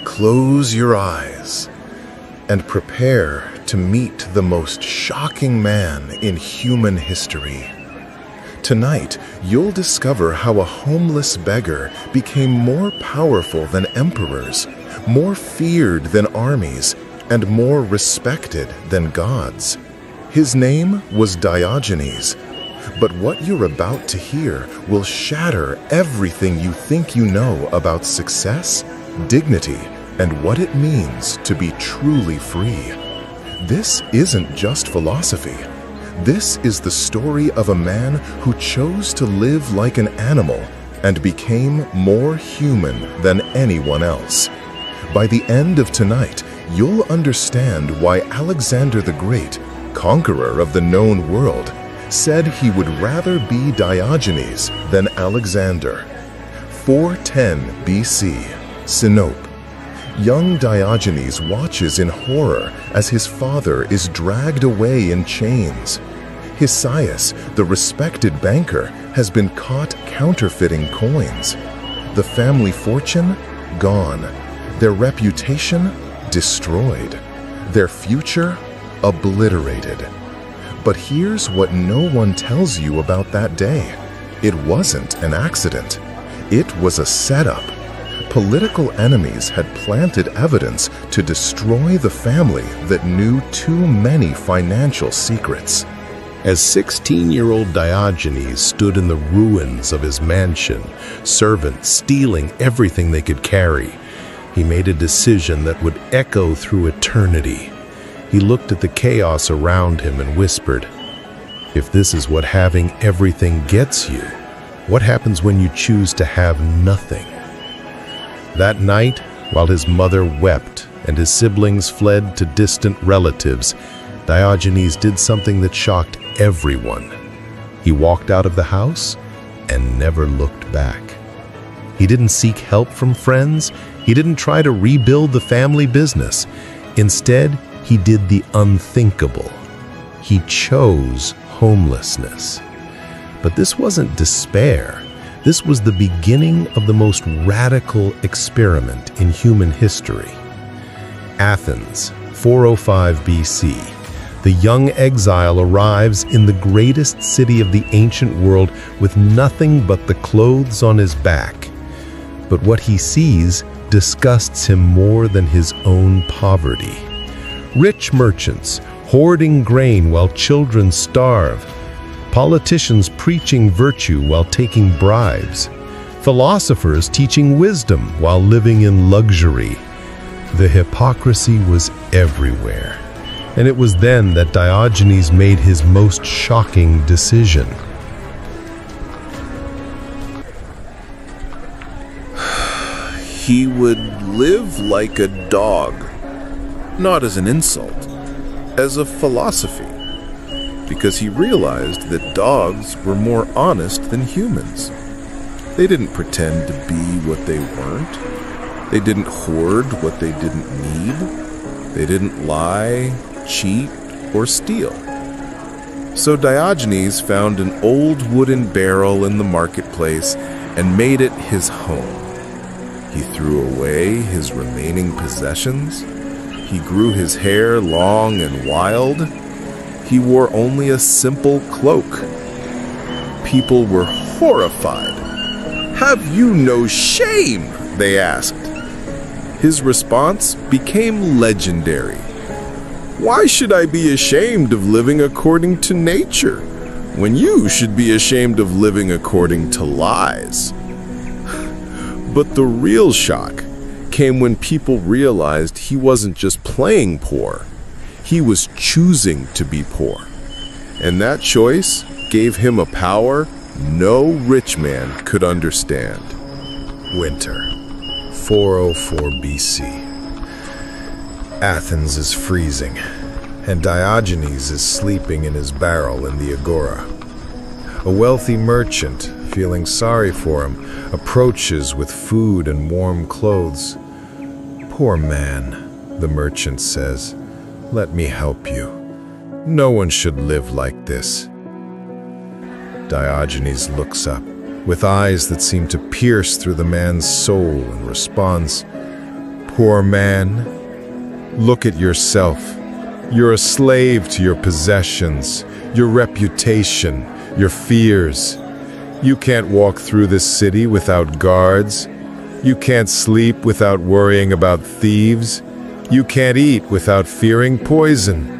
close your eyes and prepare to meet the most shocking man in human history. Tonight, you'll discover how a homeless beggar became more powerful than emperors, more feared than armies, and more respected than gods. His name was Diogenes, but what you're about to hear will shatter everything you think you know about success, dignity, and what it means to be truly free. This isn't just philosophy. This is the story of a man who chose to live like an animal and became more human than anyone else. By the end of tonight, you'll understand why Alexander the Great, conqueror of the known world, said he would rather be Diogenes than Alexander. 410 BC, Sinope. Young Diogenes watches in horror as his father is dragged away in chains. Hisias, the respected banker, has been caught counterfeiting coins. The family fortune, gone. Their reputation, destroyed. Their future, obliterated. But here's what no one tells you about that day. It wasn't an accident. It was a setup. Political enemies had planted evidence to destroy the family that knew too many financial secrets. As 16-year-old Diogenes stood in the ruins of his mansion, servants stealing everything they could carry, he made a decision that would echo through eternity. He looked at the chaos around him and whispered, "If this is what having everything gets you, what happens when you choose to have nothing?" That night, while his mother wept and his siblings fled to distant relatives, Diogenes did something that shocked everyone. He walked out of the house and never looked back. He didn't seek help from friends. He didn't try to rebuild the family business. Instead, he did the unthinkable. He chose homelessness. But this wasn't despair. This was the beginning of the most radical experiment in human history. Athens, 405 BC. The young exile arrives in the greatest city of the ancient world with nothing but the clothes on his back. But what he sees disgusts him more than his own poverty. Rich merchants hoarding grain while children starve. Politicians preaching virtue while taking bribes. Philosophers teaching wisdom while living in luxury. The hypocrisy was everywhere. And it was then that Diogenes made his most shocking decision. He would live like a dog, not as an insult, as a philosophy, because he realized that dogs were more honest than humans. They didn't pretend to be what they weren't. They didn't hoard what they didn't need. They didn't lie, cheat, or steal. So Diogenes found an old wooden barrel in the marketplace and made it his home. He threw away his remaining possessions. He grew his hair long and wild. He wore only a simple cloak. People were horrified. "Have you no shame?" they asked. His response became legendary. "Why should I be ashamed of living according to nature, when you should be ashamed of living according to lies?" But the real shock came when people realized he wasn't just playing poor, he was choosing to be poor. And that choice gave him a power no rich man could understand. Winter, 404 BC. Athens is freezing, and Diogenes is sleeping in his barrel in the agora. A wealthy merchant, feeling sorry for him, approaches with food and warm clothes. "Poor man," the merchant says, "let me help you. No one should live like this." Diogenes looks up, with eyes that seem to pierce through the man's soul, and responds, poor man. Look at yourself. You're a slave to your possessions, your reputation, your fears. You can't walk through this city without guards. You can't sleep without worrying about thieves. You can't eat without fearing poison.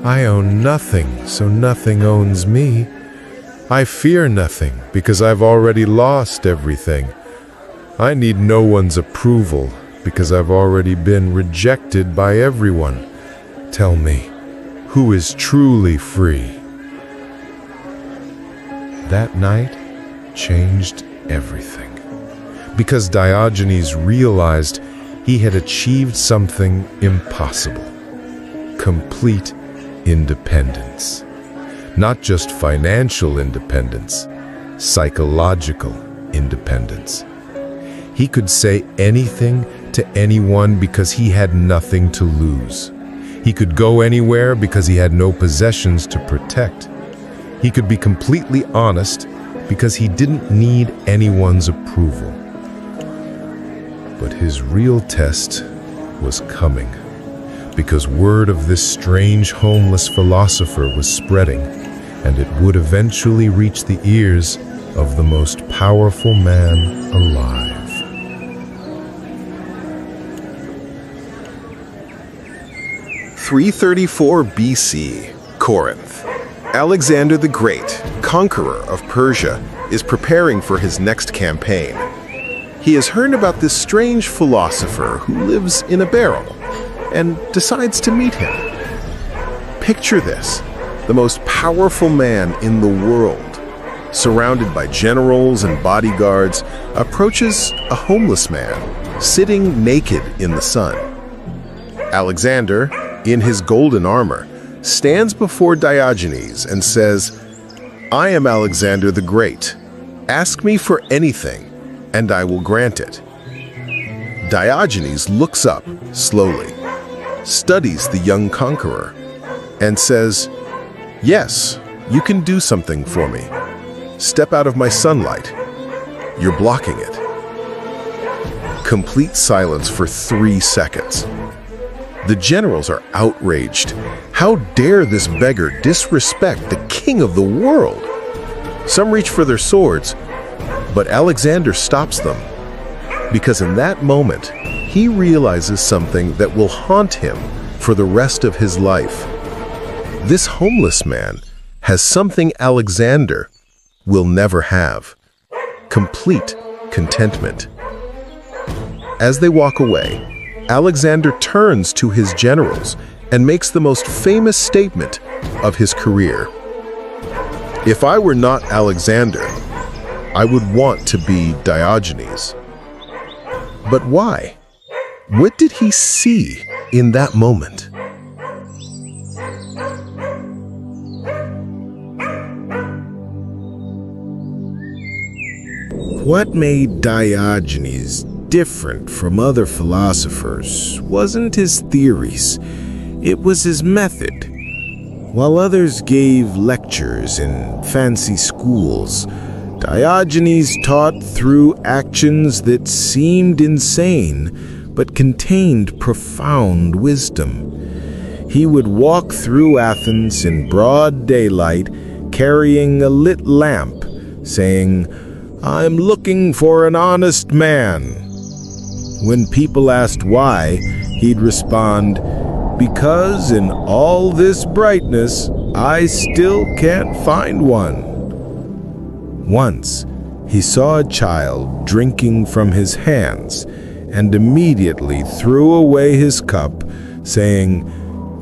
I own nothing, so nothing owns me. I fear nothing because I've already lost everything. I need no one's approval because I've already been rejected by everyone. Tell me, who is truly free? That night changed everything, because Diogenes realized he had achieved something impossible: complete independence. Not just financial independence, psychological independence. He could say anything to anyone because he had nothing to lose. He could go anywhere because he had no possessions to protect. He could be completely honest because he didn't need anyone's approval. But his real test was coming, because word of this strange homeless philosopher was spreading, and it would eventually reach the ears of the most powerful man alive. 334 BC, Corinth. Alexander the Great, conqueror of Persia, is preparing for his next campaign. He has heard about this strange philosopher who lives in a barrel and decides to meet him. Picture this: the most powerful man in the world, surrounded by generals and bodyguards, approaches a homeless man sitting naked in the sun. Alexander, in his golden armor, stands before Diogenes and says, "I am Alexander the Great. Ask me for anything, and I will grant it." Diogenes looks up slowly, studies the young conqueror, and says, "Yes, you can do something for me. Step out of my sunlight. You're blocking it." Complete silence for 3 seconds. The generals are outraged. How dare this beggar disrespect the king of the world? Some reach for their swords, but Alexander stops them, because in that moment, he realizes something that will haunt him for the rest of his life. This homeless man has something Alexander will never have: complete contentment. As they walk away, Alexander turns to his generals and makes the most famous statement of his career. "If I were not Alexander, I would want to be Diogenes." But why? What did he see in that moment? What made Diogenes different from other philosophers wasn't his theories, it was his method. While others gave lectures in fancy schools, Diogenes taught through actions that seemed insane but contained profound wisdom. He would walk through Athens in broad daylight carrying a lit lamp, saying, "I'm looking for an honest man." When people asked why, he'd respond, "Because in all this brightness, I still can't find one." Once, he saw a child drinking from his hands and immediately threw away his cup, saying,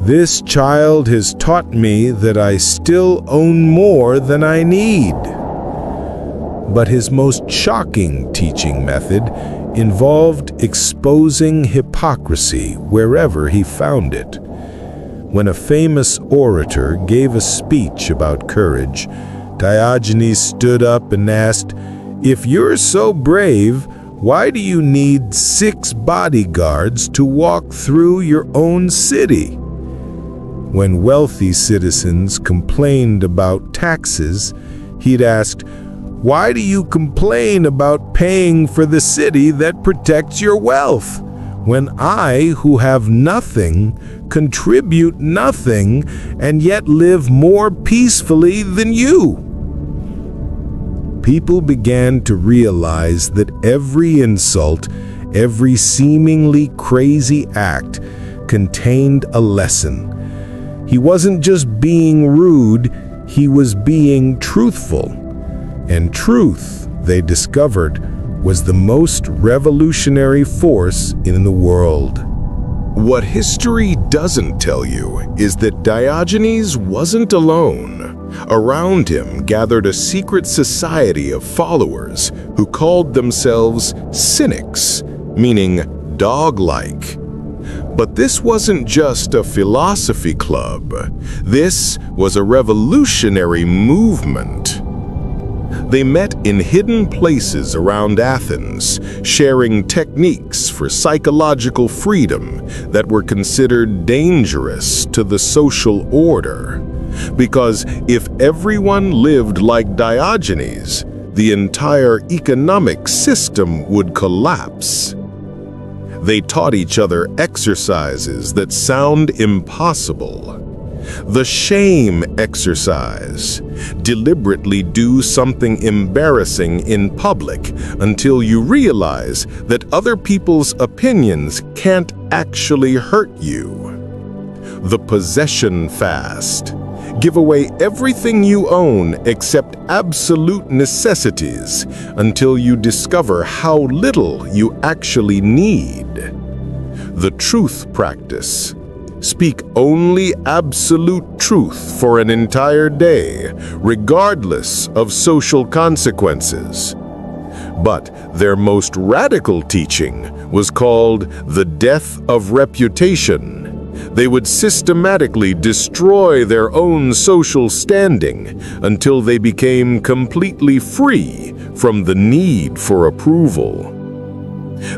"This child has taught me that I still own more than I need." But his most shocking teaching method involved exposing hypocrisy wherever he found it. When a famous orator gave a speech about courage, Diogenes stood up and asked, "If you're so brave, why do you need 6 bodyguards to walk through your own city?" When wealthy citizens complained about taxes, he'd asked, "Why do you complain about paying for the city that protects your wealth? when I, who have nothing, contribute nothing, and yet live more peacefully than you? People began to realize that every insult, every seemingly crazy act, contained a lesson. He wasn't just being rude, he was being truthful. And truth, they discovered, was the most revolutionary force in the world. What history doesn't tell you is that Diogenes wasn't alone. Around him gathered a secret society of followers who called themselves Cynics, meaning dog-like. But this wasn't just a philosophy club. This was a revolutionary movement. They met in hidden places around Athens, sharing techniques for psychological freedom that were considered dangerous to the social order. Because if everyone lived like Diogenes, the entire economic system would collapse. They taught each other exercises that sound impossible. The shame exercise. Deliberately do something embarrassing in public until you realize that other people's opinions can't actually hurt you. The possession fast. Give away everything you own except absolute necessities until you discover how little you actually need. The truth practice. Speak only absolute truth for an entire day, regardless of social consequences. But their most radical teaching was called the death of reputation. They would systematically destroy their own social standing until they became completely free from the need for approval.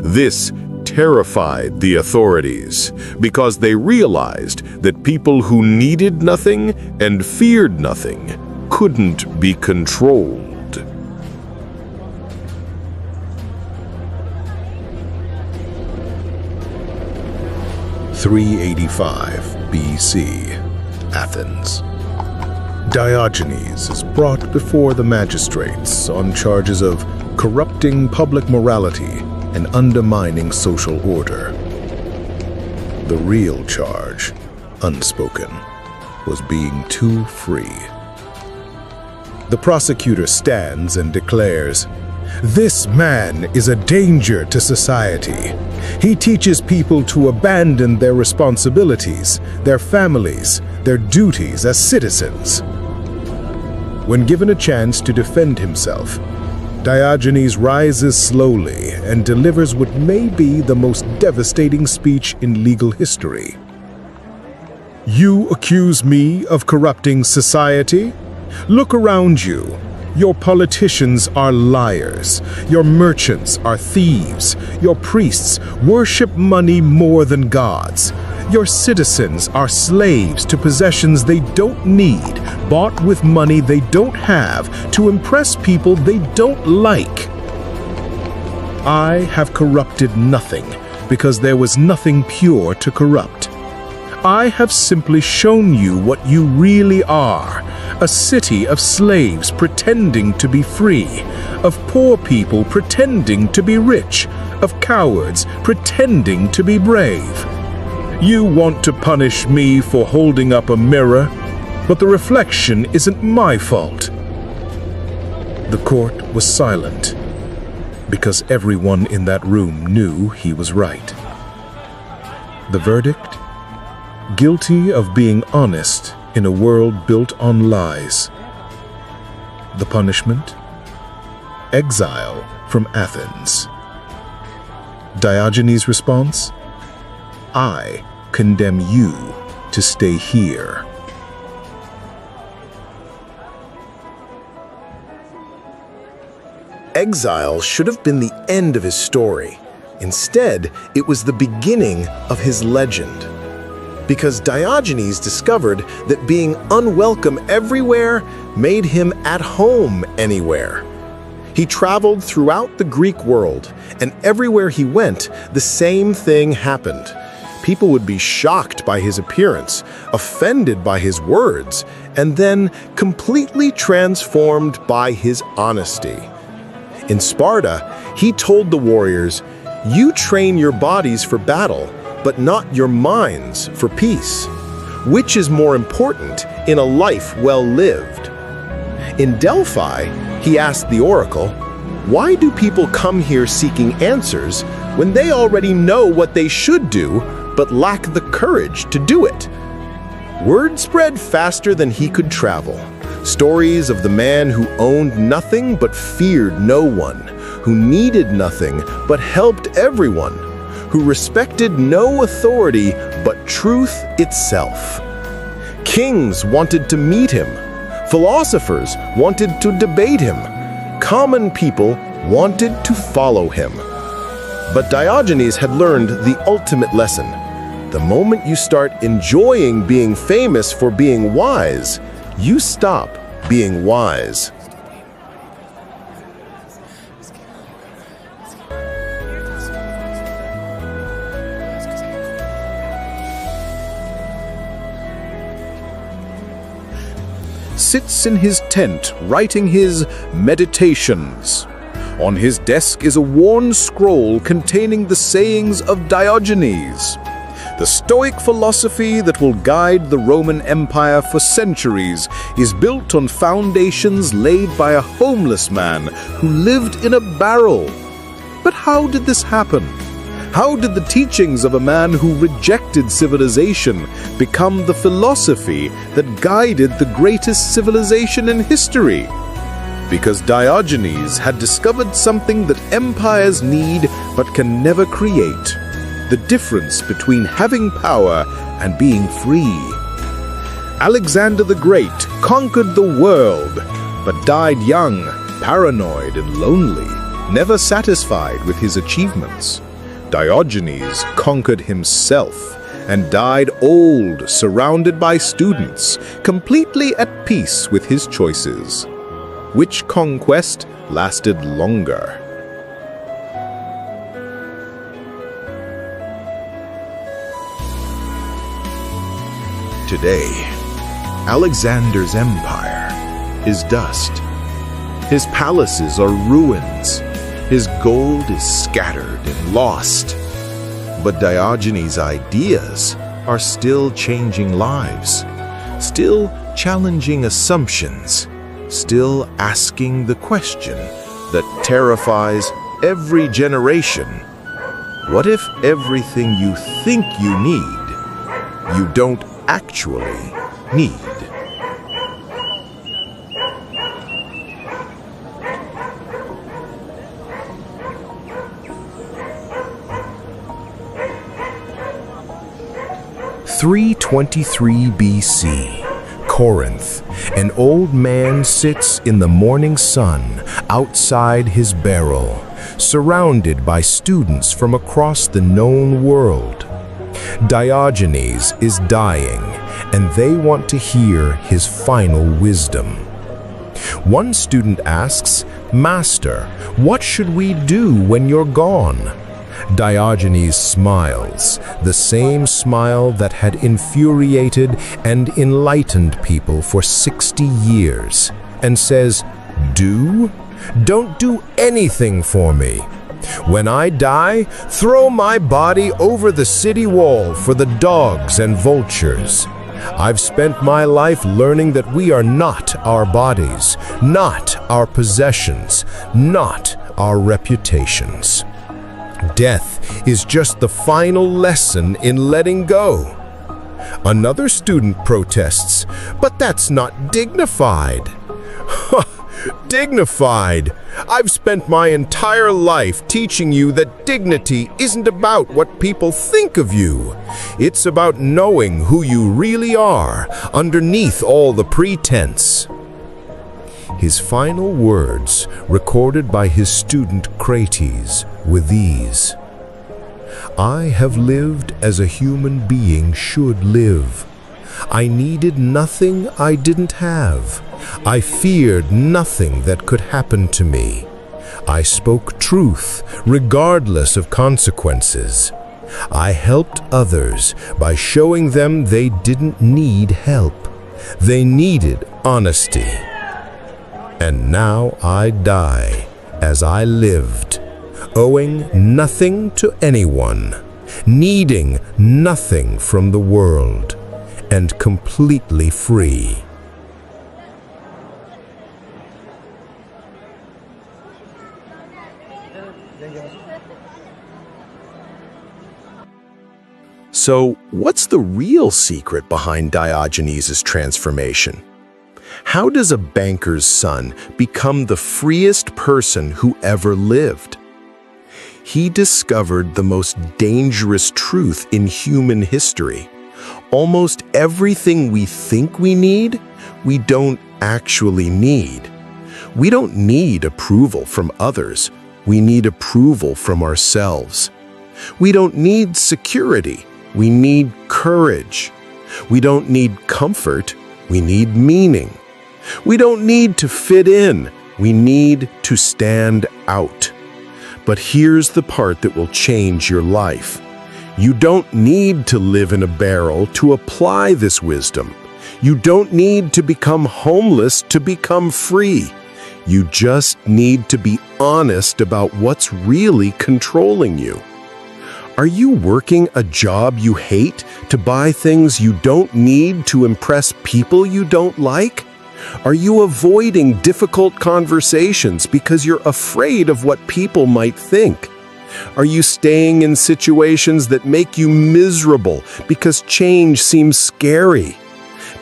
This terrified the authorities because they realized that people who needed nothing and feared nothing couldn't be controlled. 385 BC, Athens. Diogenes is brought before the magistrates on charges of corrupting public morality and undermining social order. The real charge, unspoken, was being too free. The prosecutor stands and declares, "This man is a danger to society. He teaches people to abandon their responsibilities, their families, their duties as citizens." When given a chance to defend himself, Diogenes rises slowly and delivers what may be the most devastating speech in legal history. "You accuse me of corrupting society? Look around you. Your politicians are liars. Your merchants are thieves. Your priests worship money more than gods. Your citizens are slaves to possessions they don't need, bought with money they don't have, to impress people they don't like. I have corrupted nothing because there was nothing pure to corrupt. I have simply shown you what you really are, a city of slaves pretending to be free, of poor people pretending to be rich, of cowards pretending to be brave. You want to punish me for holding up a mirror, but the reflection isn't my fault." The court was silent, because everyone in that room knew he was right. The verdict? Guilty of being honest in a world built on lies. The punishment? Exile from Athens. Diogenes' response? I condemn you to stay here. Exile should have been the end of his story. Instead, it was the beginning of his legend. Because Diogenes discovered that being unwelcome everywhere made him at home anywhere. He traveled throughout the Greek world, and everywhere he went, the same thing happened. People would be shocked by his appearance, offended by his words, and then completely transformed by his honesty. In Sparta, he told the warriors, "You train your bodies for battle, but not your minds for peace. Which is more important in a life well lived?" In Delphi, he asked the oracle, "Why do people come here seeking answers when they already know what they should do, but lack the courage to do it?" Word spread faster than he could travel. Stories of the man who owned nothing but feared no one, who needed nothing but helped everyone, who respected no authority but truth itself. Kings wanted to meet him. Philosophers wanted to debate him. Common people wanted to follow him. But Diogenes had learned the ultimate lesson. The moment you start enjoying being famous for being wise, you stop being wise. Sits in his tent writing his meditations. On his desk is a worn scroll containing the sayings of Diogenes. The Stoic philosophy that will guide the Roman Empire for centuries is built on foundations laid by a homeless man who lived in a barrel. But how did this happen? How did the teachings of a man who rejected civilization become the philosophy that guided the greatest civilization in history? Because Diogenes had discovered something that empires need but can never create: the difference between having power and being free. Alexander the Great conquered the world, but died young, paranoid and lonely, never satisfied with his achievements. Diogenes conquered himself and died old, surrounded by students, completely at peace with his choices. Which conquest lasted longer? Today, Alexander's empire is dust. His palaces are ruins. His gold is scattered and lost. But Diogenes' ideas are still changing lives, still challenging assumptions, still asking the question that terrifies every generation. What if everything you think you need, you don't actually need? (323 BC), Corinth. An old man sits in the morning sun outside his barrel, surrounded by students from across the known world. Diogenes is dying, and they want to hear his final wisdom. One student asks, "Master, what should we do when you're gone?" Diogenes smiles, the same smile that had infuriated and enlightened people for 60 years, and says, "Do? Don't do anything for me. When I die, throw my body over the city wall for the dogs and vultures. I've spent my life learning that we are not our bodies, not our possessions, not our reputations. Death is just the final lesson in letting go." Another student protests, "But that's not dignified." Dignified? I've spent my entire life teaching you that dignity isn't about what people think of you. It's about knowing who you really are underneath all the pretense. His final words, recorded by his student Crates, were these: "I have lived as a human being should live. I needed nothing I didn't have. I feared nothing that could happen to me. I spoke truth, regardless of consequences. I helped others by showing them they didn't need help. They needed honesty. And now I die as I lived, owing nothing to anyone, needing nothing from the world, and completely free. So, what's the real secret behind Diogenes' transformation? How does a banker's son become the freest person who ever lived? He discovered the most dangerous truth in human history. Almost everything we think we need, we don't actually need. We don't need approval from others. We need approval from ourselves. We don't need security. We need courage. We don't need comfort. We need meaning. We don't need to fit in. We need to stand out. But here's the part that will change your life. You don't need to live in a barrel to apply this wisdom. You don't need to become homeless to become free. You just need to be honest about what's really controlling you. Are you working a job you hate to buy things you don't need to impress people you don't like? Are you avoiding difficult conversations because you're afraid of what people might think? Are you staying in situations that make you miserable because change seems scary?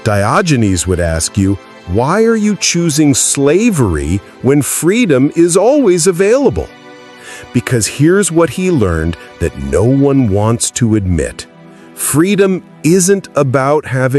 Diogenes would ask you, why are you choosing slavery when freedom is always available? Because here's what he learned that no one wants to admit. Freedom isn't about having